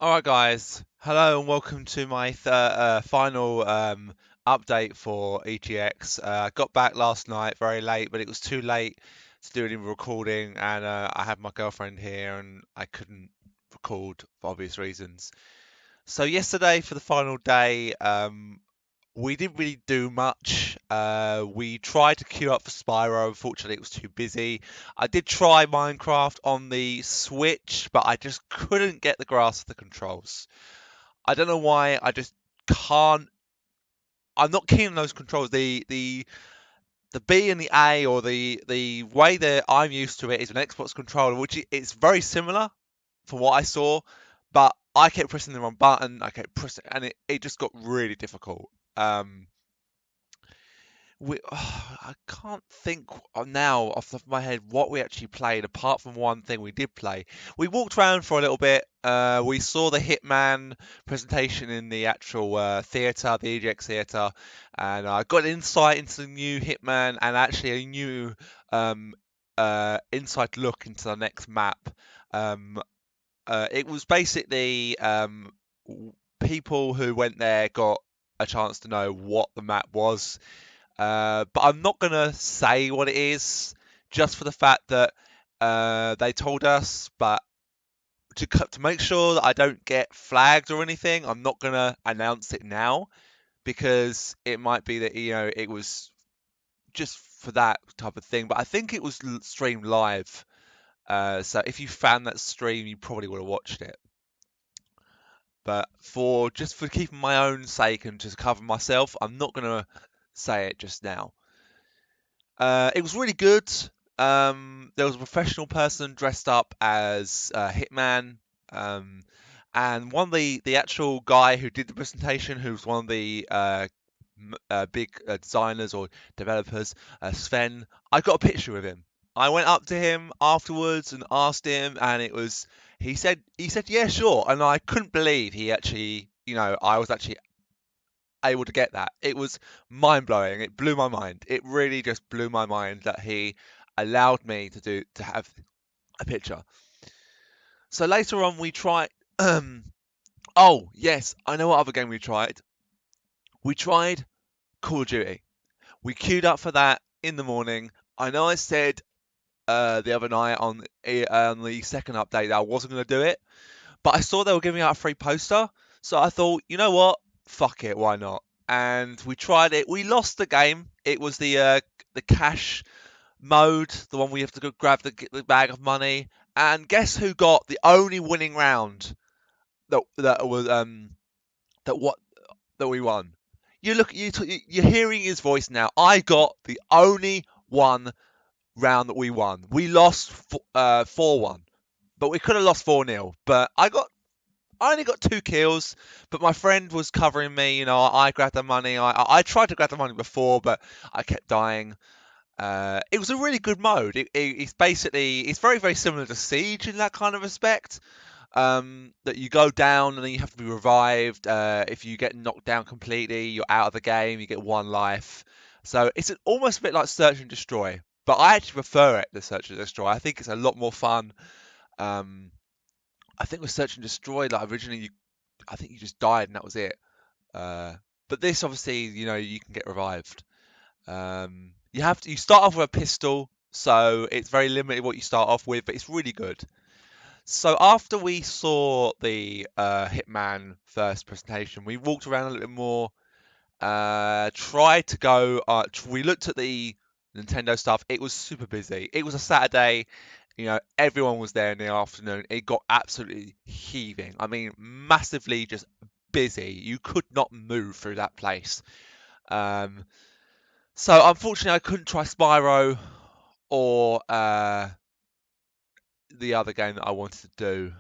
Alright guys, hello and welcome to my final update for EGX. I got back last night very late, but it was too late to do any recording, and I had my girlfriend here and I couldn't record for obvious reasons. So yesterday for the final day, we didn't really do much. We tried to queue up for Spyro. Unfortunately, it was too busy. I did try Minecraft on the Switch, but I just couldn't get the grasp of the controls. I don't know why. I just can't. I'm not keen on those controls. The B and the A, or the way that I'm used to it, is an Xbox controller, which it's very similar from what I saw, but I kept pressing the wrong button. I kept pressing, and it just got really difficult. Um, I can't think now off the top of my head what we actually played, apart from one thing we did play. We walked around for a little bit. We saw the Hitman presentation in the actual theatre, the EGX theatre, and I got insight into the new Hitman and actually a new inside look into the next map. Um, it was basically people who went there got a chance to know what the map was. But I'm not gonna say what it is, just for the fact that they told us. But to make sure that I don't get flagged or anything, I'm not gonna announce it now, because it might be that it was just for that type of thing. But I think it was streamed live. So if you found that stream, you probably would have watched it. But for keeping my own sake and just cover myself, I'm not gonna say it just now. It was really good. There was a professional person dressed up as Hitman, and one of the actual guy who did the presentation, who's one of the big designers or developers, Sven. I got a picture with him. I went up to him afterwards and asked him, and he said yeah, sure, and I couldn't believe he actually, I was actually able to get that. It was mind blowing. It blew my mind. It really just blew my mind that he allowed me to have a picture. So later on we tried. Oh yes, I know what other game we tried. We tried Call of Duty. We queued up for that in the morning. I know I said the other night on the second update that I wasn't going to do it, but I saw they were giving out a free poster, so I thought, you know what, fuck it, why not? And we tried it. We lost the game. It was the cash mode, the one where you have to go grab the bag of money. And guess who got the only winning round that was that what that we won? You're hearing his voice now. I got the only one round that we won. We lost 4-1, but we could have lost 4-0. But I only got 2 kills, but my friend was covering me. I grabbed the money. I tried to grab the money before, but I kept dying. It was a really good mode. It's very, very similar to Siege in that kind of respect. That you go down and then you have to be revived. If you get knocked down completely, you're out of the game. You get 1 life. So it's almost a bit like Search and Destroy, but I actually prefer it to Search and Destroy. I think it's a lot more fun. I think with Search and Destroy, like originally, I think you just died and that was it. But this, obviously, you can get revived. You start off with a pistol, so it's very limited what you start off with, but it's really good. So after we saw the Hitman first presentation, we walked around a little bit more. Tried to go. We looked at the Nintendo stuff. It was super busy. It was a Saturday. Everyone was there in the afternoon. It got absolutely heaving. I mean, massively just busy. You could not move through that place. So unfortunately, I couldn't try Spyro or the other game that I wanted to do.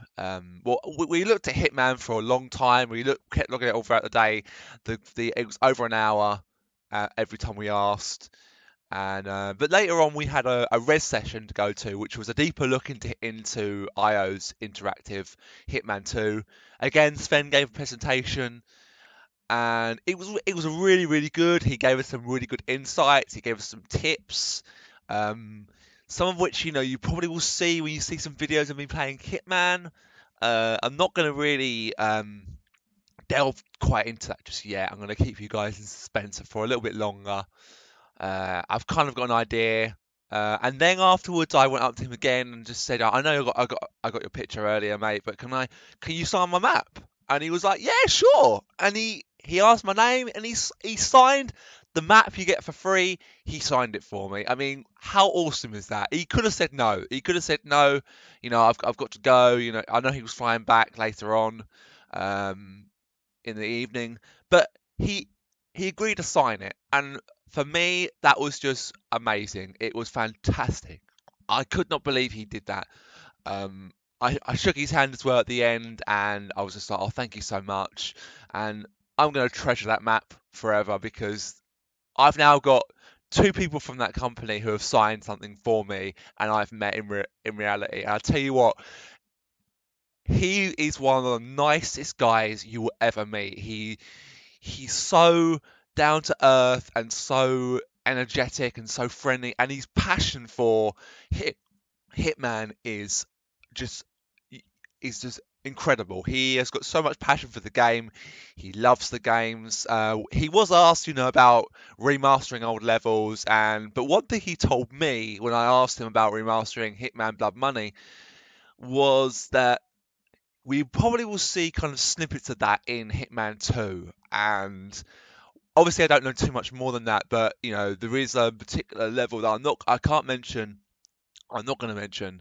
Well, we looked at Hitman for a long time. Kept looking at it all throughout the day. It was over an hour every time we asked. But later on, we had a res session to go to, which was a deeper look into IO's interactive Hitman 2. Again, Sven gave a presentation, and it was really, really good. He gave us some really good insights. He gave us some tips, some of which you probably will see when you see some videos of me playing Hitman. I'm not going to really delve quite into that just yet. I'm going to keep you guys in suspense for a little bit longer. I've kind of got an idea. And then afterwards, I went up to him again and just said, "I know I got your picture earlier, mate, but can you sign my map?" And he was like, "Yeah, sure." And he asked my name, and he signed the map you get for free. He signed it for me. I mean, how awesome is that? He could have said no. He could have said no. You know, I've got to go. You know, I know he was flying back later on, um, in the evening, but he agreed to sign it, and for me, that was just amazing. It was fantastic. I could not believe he did that. Um, I shook his hand as well at the end, and I was just like, "Oh, thank you so much." And I'm going to treasure that map forever because I've now got two people from that company who have signed something for me, and I've met in reality. And I tell you what, he is one of the nicest guys you will ever meet. He's so down to earth and so energetic and so friendly, and his passion for Hitman just is just incredible. He has got so much passion for the game. He loves the games. He was asked, about remastering old levels, but one thing he told me when I asked him about remastering Hitman Blood Money was that we probably will see kind of snippets of that in Hitman 2, and obviously I don't know too much more than that, but there is a particular level that I can't mention. I'm not going to mention,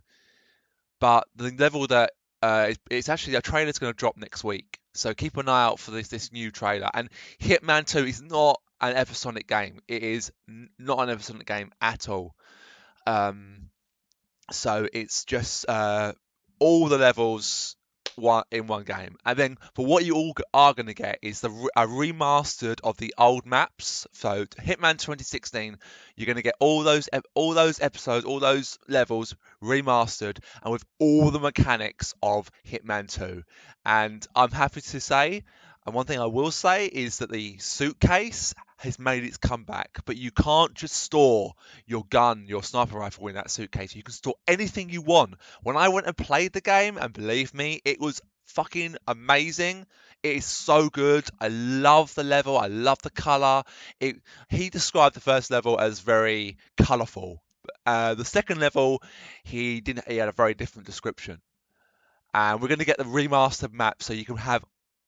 but the level that it's actually a trailer's going to drop next week, so keep an eye out for this new trailer. And Hitman 2 is not an episodic game. It is not an episodic game at all. Um, so it's just all the levels in one game, and then for what you all are going to get is a remastered of the old maps. So Hitman 2016, you're going to get all those episodes, all those levels remastered, and with all the mechanics of Hitman 2. And I'm happy to say, and one thing I will say is that the suitcase has made its comeback, but you can't just store your gun, your sniper rifle in that suitcase. You can store anything you want. When I went and played the game, and believe me, it was fucking amazing. It is so good. I love the level. I love the color. He described the first level as very colorful. The second level, he didn't. He had a very different description. And we're going to get the remastered map so you can have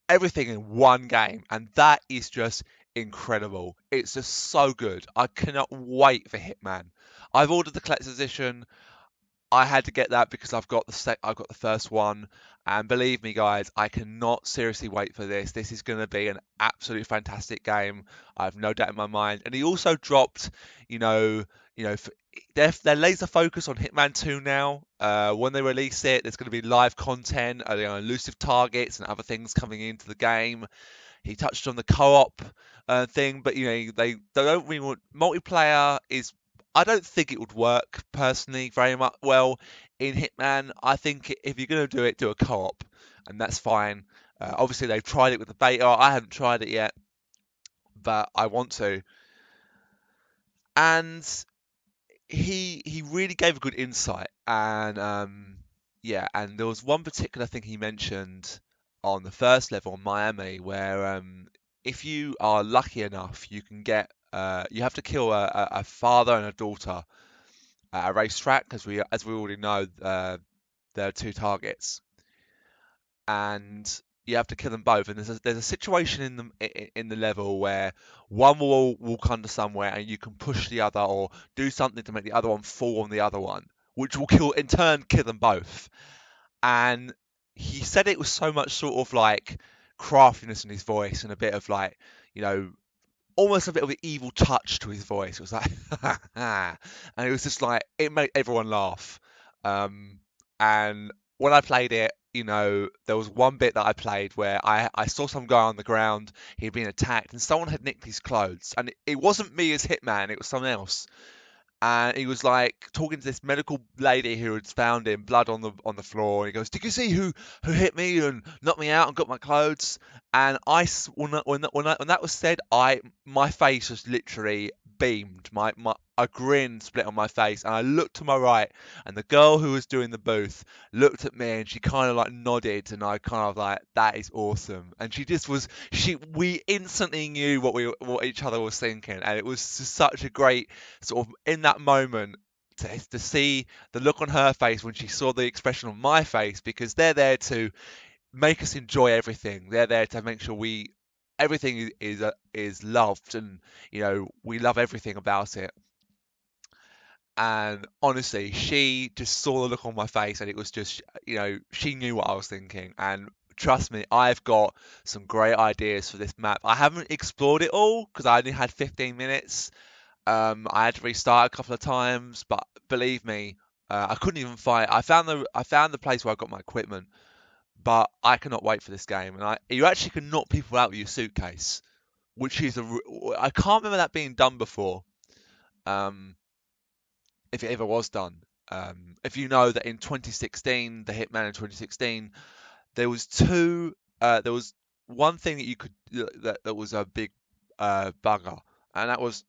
everything in one game, and that is just incredible. It's just so good. I cannot wait for Hitman. I've ordered the collector's edition. I had to get that because I've got the first one, and believe me, guys, I cannot seriously wait for this. This is going to be an absolutely fantastic game. I have no doubt in my mind. And he also dropped, you know, they're laser focused on Hitman 2 now. When they release it, there's going to be live content, elusive targets, and other things coming into the game. He touched on the co-op thing, but they don't really want multiplayer. I don't think it would work personally very much well in Hitman. I think if you're going to do it, do a co-op, and that's fine. Obviously, they've tried it with the beta. I haven't tried it yet, but I want to. And he really gave a good insight, and and there was one particular thing he mentioned on the first level in Miami where if you are lucky enough, you can get you have to kill a father and a daughter at a racetrack, as we already know, there are two targets, and you have to kill them both. And there's a situation in the level where one will walk under somewhere, and you can push the other or do something to make the other one fall on the other one, which will kill them both. And he said it was so much sort of like craftiness in his voice and a bit of like, almost a bit of an evil touch to his voice. It was like, and it was just like, it made everyone laugh. And when I played it, there was one bit that I played where I saw some guy on the ground, he'd been attacked, and someone had nicked his clothes. And it wasn't me as Hitman, it was someone else. And he was like talking to this medical lady who had found him, blood on the floor. And he goes, "Did you see who hit me and knocked me out and got my clothes?" And when that was said, my face just literally beamed. a grin split on my face, and I looked to my right, and the girl who was doing the booth looked at me, and she kind of like nodded, and I kind of like, that is awesome. And she just was, we instantly knew what each other was thinking, and it was just such a great sort of in that moment to see the look on her face when she saw the expression on my face, because they're there to make us enjoy everything. They're there to make sure everything is loved, and we love everything about it. And honestly, she just saw the look on my face, and it was just, she knew what I was thinking. And trust me, I've got some great ideas for this map. I haven't explored it all because I only had 15 minutes. I had to restart a couple of times, but believe me, I couldn't even find. I found the place where I got my equipment, but I cannot wait for this game. And you actually can knock people out with your suitcase, which is I can't remember that being done before. Um, if it ever was done. If you know that in 2016, the Hitman in 2016, there was there was one thing that you could that was a big bugger, and that was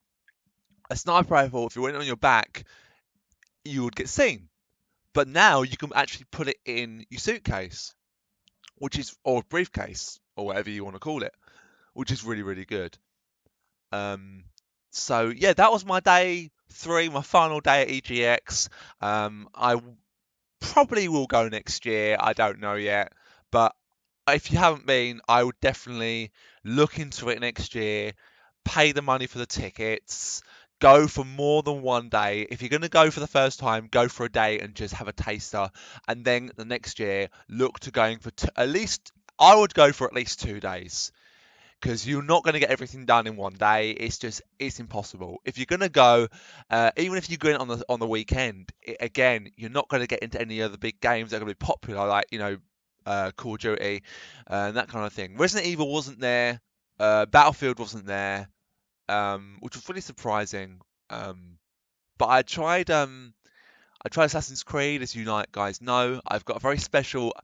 a sniper rifle. If you went on your back, you would get seen. But now you can actually put it in your suitcase, or briefcase, or whatever you want to call it, which is really, really good. So yeah, that was my day 3, my final day at EGX. I probably will go next year. I don't know yet, but if you haven't been, I would definitely look into it next year. Pay the money for the tickets. Go for more than one day. If you're going to go for the first time, go for a day and just have a taster. And then the next year, look to going for at least, I would go for at least 2 days, because you're not going to get everything done in one day. It's impossible. If you're going to go, even if you go in on the weekend, again, you're not going to get into any other big games that are going to be popular, like Call of Duty and that kind of thing. Resident Evil wasn't there. Battlefield wasn't there, which was really surprising. But I tried Assassin's Creed, as you guys know. I've got a very special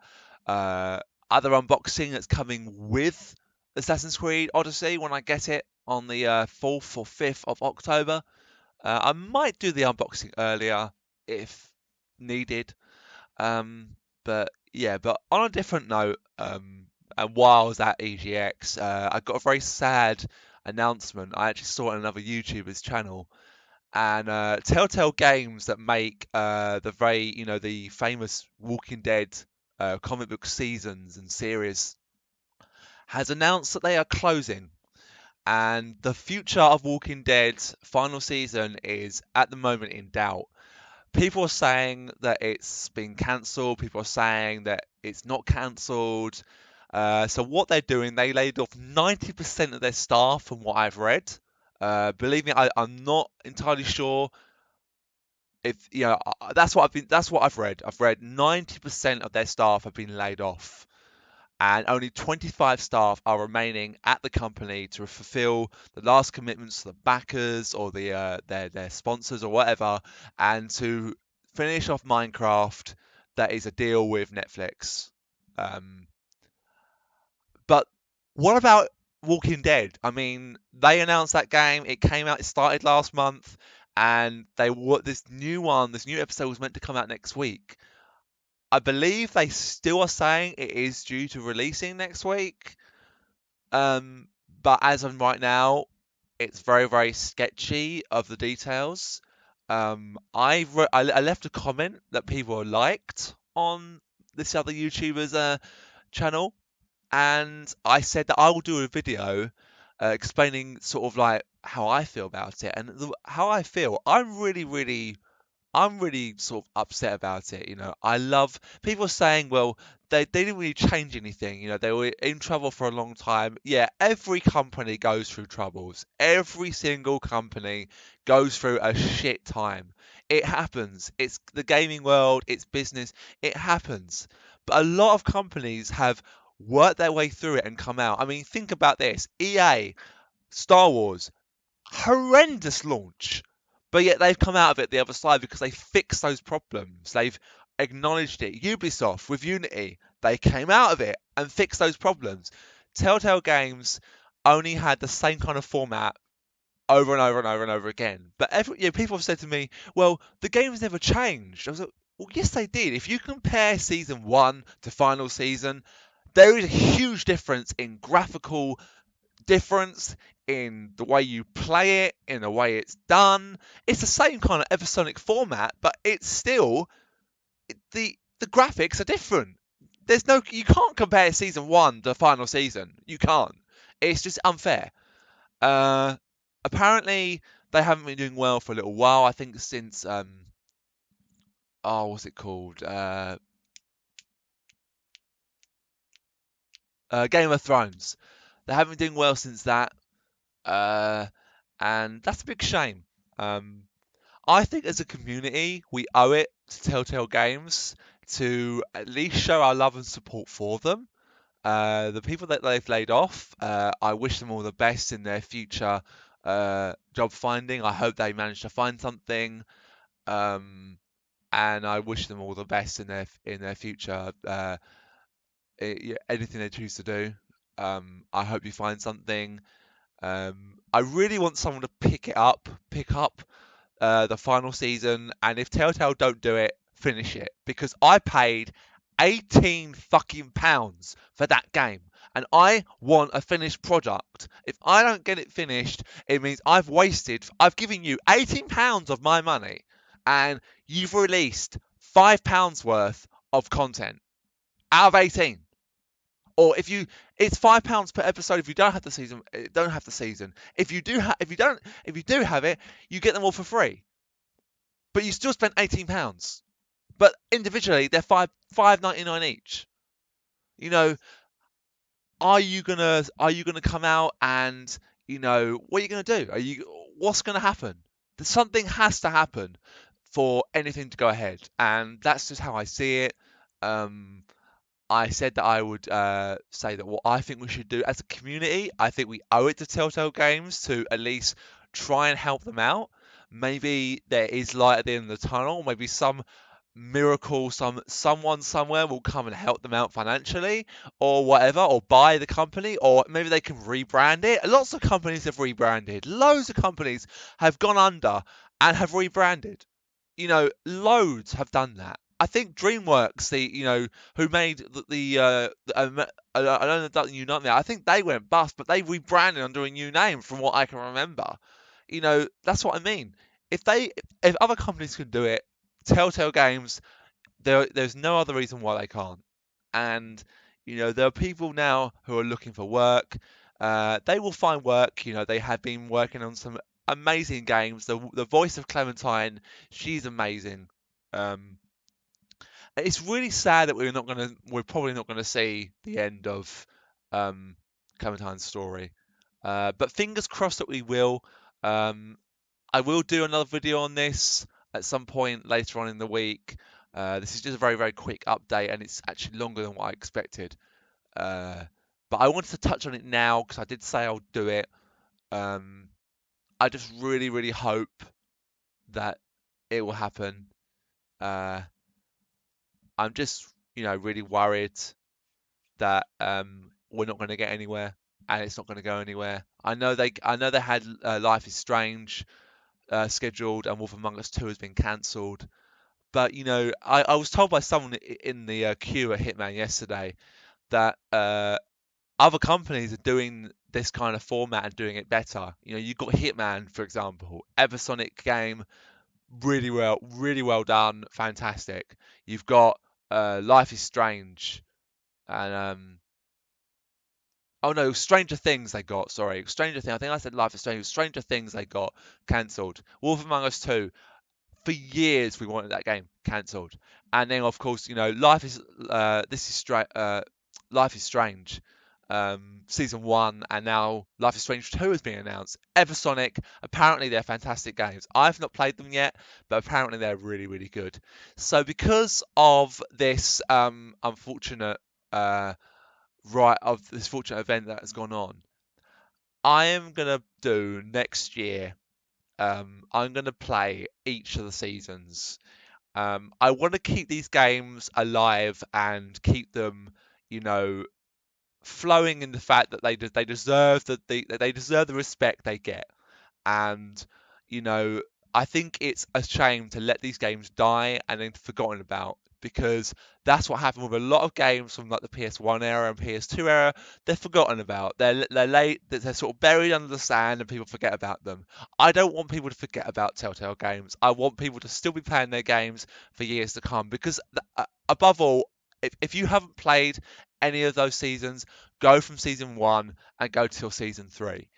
other unboxing that's coming with Assassin's Creed Odyssey when I get it on the 4th or 5th of October. I might do the unboxing earlier if needed. But yeah, but on a different note, and while I was at EGX, I got a very sad announcement. I actually saw it on another YouTuber's channel, and Telltale Games, that make the famous Walking Dead comic book seasons and series, has announced that they are closing, and the future of Walking Dead's final season is at the moment in doubt. People are saying that it's been cancelled. People are saying that it's not cancelled. So what they're doing, they laid off 90% of their staff, from what I've read. Believe me, I'm not entirely sure if that's what I've read. I've read 90% of their staff have been laid off, and only 25 staff are remaining at the company to fulfill the last commitments to the backers or their sponsors or whatever, and to finish off Minecraft. That is a deal with Netflix. But what about Walking Dead? I mean, they announced that game. It came out. It started last month, and this new episode was meant to come out next week. I believe they still are saying it is due to releasing next week. But as of right now, it's very, very sketchy of the details. I left a comment that people liked on this other YouTuber's channel, and I said that I will do a video explaining sort of like how I feel about it. And how I feel, I'm really sort of upset about it. I love people saying, well, they didn't really change anything. They were in trouble for a long time. Yeah, every company goes through troubles. Every single company goes through a shit time. It happens. It's the gaming world. It's business. It happens. But a lot of companies have worked their way through it and come out. I mean, think about this. EA, Star Wars, horrendous launch. But yet they've come out of it the other side because they fixed those problems. They've acknowledged it. Ubisoft with Unity, they came out of it and fixed those problems. Telltale Games only had the same kind of format over and over and over and over again. But people have said to me, well, the game's never changed. I was like, well, yes, they did. If you compare season 1 to final season, there is a huge difference in graphical difference, in the way you play it, in the way it's done. It's the same kind of episodic format, but it's still the graphics are different. You can't compare season 1 to final season. You can't. It's just unfair. Uh, Apparently they haven't been doing well for a little while. I think since what's it called? Game of Thrones. They haven't been doing well since that, uh, and that's a big shame. Um, I think as a community, we owe it to Telltale Games to at least show our love and support for them. The people that they've laid off, I wish them all the best in their future job finding. I hope they manage to find something, um, and I wish them all the best in their future. Anything they choose to do, I hope you find something. I really want someone to pick up the final season, and if Telltale don't do it, finish it, because I paid 18 fucking pounds for that game, and I want a finished product. If I don't get it finished, it means I've given you 18 pounds of my money, and you've released £5 worth of content out of 18. Or it's £5 per episode. If you don't have the season, don't have the season. If you do have it, you get them all for free. But you still spent £18. But individually, they're £5.99 each. You know, are you gonna come out and what are you gonna do? What's gonna happen? Something has to happen for anything to go ahead, and that's just how I see it. I said that I would say that what I think we should do as a community, I think we owe it to Telltale Games to at least try and help them out. Maybe there is light at the end of the tunnel. Maybe some miracle, someone somewhere will come and help them out financially or whatever, or buy the company, or maybe they can rebrand it. Lots of companies have rebranded. Loads of companies have gone under and have rebranded. Loads have done that. I think DreamWorks, who made I don't know new nightmare. I think they went bust, but they rebranded under a new name, from what I can remember. That's what I mean. If other companies can do it, Telltale Games, there's no other reason why they can't. And there are people now who are looking for work. They will find work. They have been working on some amazing games. The voice of Clementine, she's amazing. It's really sad that we're probably not gonna see the end of Clementine's story. But fingers crossed that we will. I will do another video on this at some point later on in the week. This is just a very, very quick update, and it's actually longer than what I expected. But I wanted to touch on it now because I did say I'll do it. I just really, really hope that it will happen. I'm just, really worried that we're not going to get anywhere, and it's not going to go anywhere. I know they had Life is Strange scheduled, and Wolf Among Us 2 has been cancelled. But I was told by someone in the queue at Hitman yesterday that other companies are doing this kind of format and doing it better. You've got Hitman, for example, episodic game, really well done, fantastic. You've got Life is Strange, and oh no, Stranger Things they got. Sorry, Stranger Things. I think I said Life is Strange. Stranger Things they got cancelled. Wolf Among Us 2. For years we wanted that game cancelled, and then of course Life is Strange, season 1, and now Life is Strange 2 has been announced. Eversonic, apparently they're fantastic games. I've not played them yet, but apparently they're really, really good. So because of this unfortunate fortunate event that has gone on, I am gonna do next year. I'm going to play each of the seasons. I want to keep these games alive and keep them, flowing in the fact that they deserve the respect they get. And, you know, I think it's a shame to let these games die and then forgotten about, because that's what happened with a lot of games from like the PS1 era and PS2 era. They're forgotten about. They're late. They're sort of buried under the sand and people forget about them. I don't want people to forget about Telltale games. I want people to still be playing their games for years to come, because above all, if you haven't played any of those seasons, go from season 1 and go till season 3.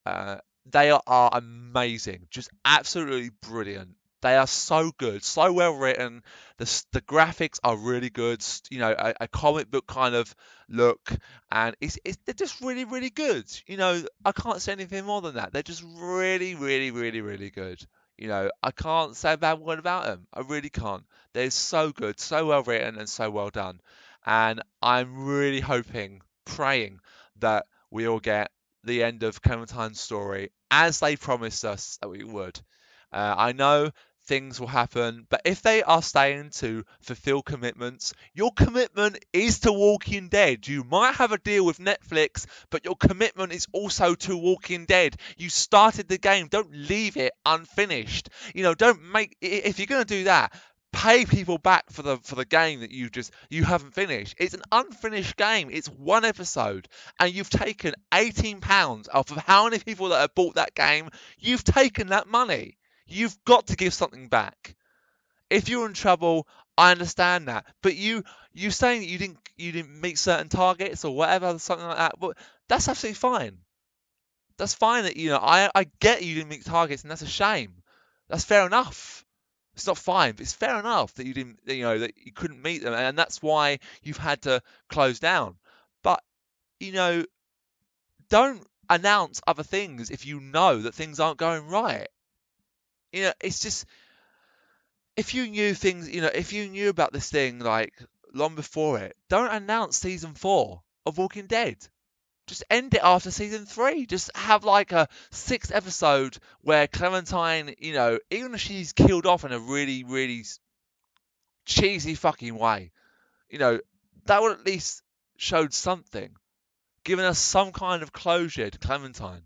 Uh, they are amazing, just absolutely brilliant. They are so good, so well written. The graphics are really good. You know, a comic book kind of look, and they're just really really good. You know, I can't say anything more than that. They're just really really really really good. You know, I can't say a bad word about them. I really can't. They're so good, so well written, and so well done. And I'm really hoping, praying that we all get the end of Clementine's story as they promised us that we would. I know things will happen, but if they are staying to fulfill commitments, your commitment is to Walking Dead. You might have a deal with Netflix, but your commitment is also to Walking Dead. You started the game, don't leave it unfinished. You know, don't make, if you're going to do that, pay people back for the game that you haven't finished. It's an unfinished game. It's one episode, and you've taken £18 off of how many people that have bought that game. You've taken that money. You've got to give something back. If you're in trouble, I understand that, but you saying that you didn't meet certain targets or whatever, something like that, but that's absolutely fine. That's fine. That, you know, I get you didn't meet targets, and that's a shame. That's fair enough. It's not fine, but it's fair enough that you didn't, you know, that you couldn't meet them, and that's why you've had to close down. But, you know, don't announce other things if you know that things aren't going right. You know, it's just, if you knew things, you know, if you knew about this thing like long before it, don't announce season 4 of Walking Dead. Just end it after season 3. Just have like a 6th episode where Clementine, you know, even if she's killed off in a really, really cheesy fucking way, you know, that would at least showed something, giving us some kind of closure to Clementine.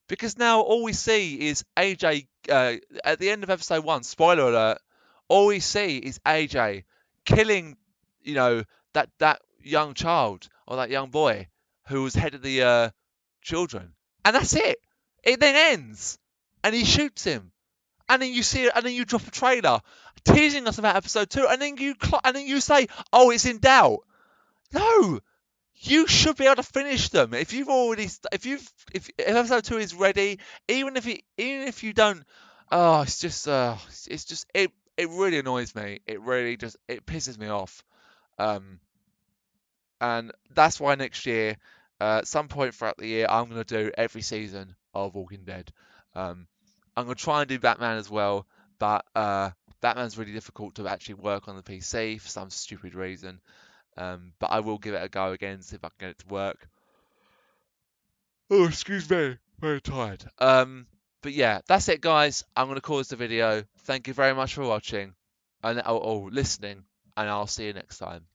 Because now all we see is AJ, at the end of episode 1, spoiler alert, all we see is AJ killing, you know, that young child, or that young boy who was head of the children. And that's it. It then ends. And he shoots him. And then you see it, and then you drop a trailer teasing us about episode 2, and then you say, oh, it's in doubt. No, you should be able to finish them. If episode 2 is ready, even if you don't, oh, it really annoys me. It really just, it pisses me off. And that's why next year, at some point throughout the year, I'm going to do every season of Walking Dead. I'm going to try and do Batman as well, but Batman's really difficult to actually work on the PC for some stupid reason. But I will give it a go again, see if I can get it to work. Oh, excuse me, very tired. But yeah, that's it, guys. I'm going to call this the video. Thank you very much for watching and listening, and I'll see you next time.